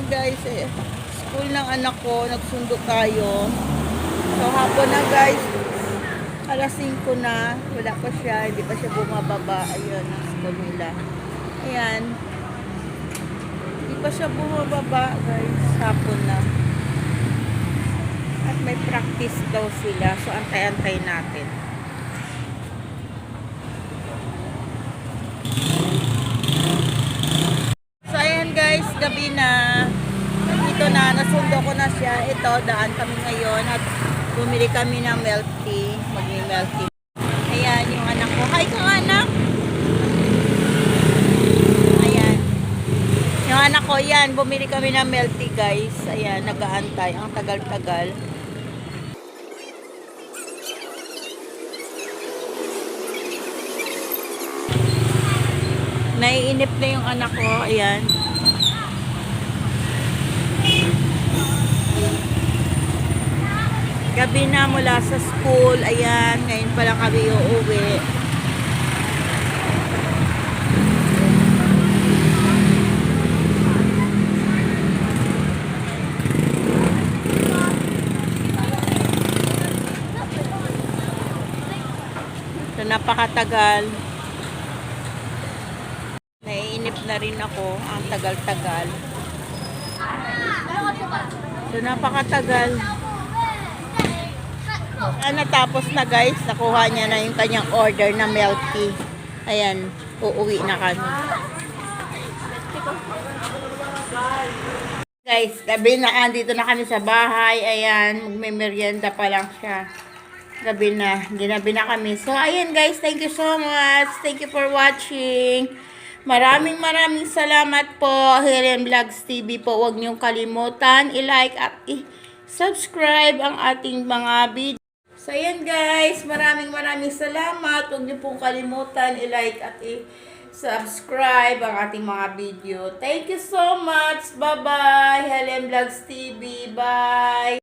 guys, school ng anak ko, nagsundo tayo. So hapon na guys, alas 5 na, wala pa siya, hindi pa siya bumababa. Ayun, ang school nila. Ayan. Hindi pa siya bumababa guys, hapon na. At may practice daw sila, so antay-antay natin. So ayan guys, gabi na. Ito na, nasundo ko na siya. Ito, daan kami ngayon at bumili kami ng milk tea. Mag-milk tea. Ayan, yung anak ko. Hi ka anak! Ayan. Yung anak ko, yan. Bumili kami ng milk tea guys. Ayan, nag-aantay. Ang tagal-tagal. Naiinip na yung anak ko. Ayan. Gabi na mula sa school. Ayan. Ngayon pa lang kami uuwi. So, napakatagal. Naiinip na rin ako. Ang tagal-tagal. So, napakatagal. Natapos na guys. Nakuha niya na yung kanyang order na milk tea. Ayan. Uuwi na kami. Guys, gabi na. Andito na kami sa bahay. Ayan. Magme-merienda pa lang siya. Gabi na. Ginabi na kami. So, ayan guys. Thank you so much. Thank you for watching. Maraming salamat po. Helen Vlogs TV po. Huwag niyong kalimutan i-like at i-subscribe ang ating mga video. So, ayan guys. Maraming salamat. Huwag niyo pong kalimutan i-like at i-subscribe ang ating mga video. Thank you so much. Bye-bye. Helen Vlogs TV. Bye.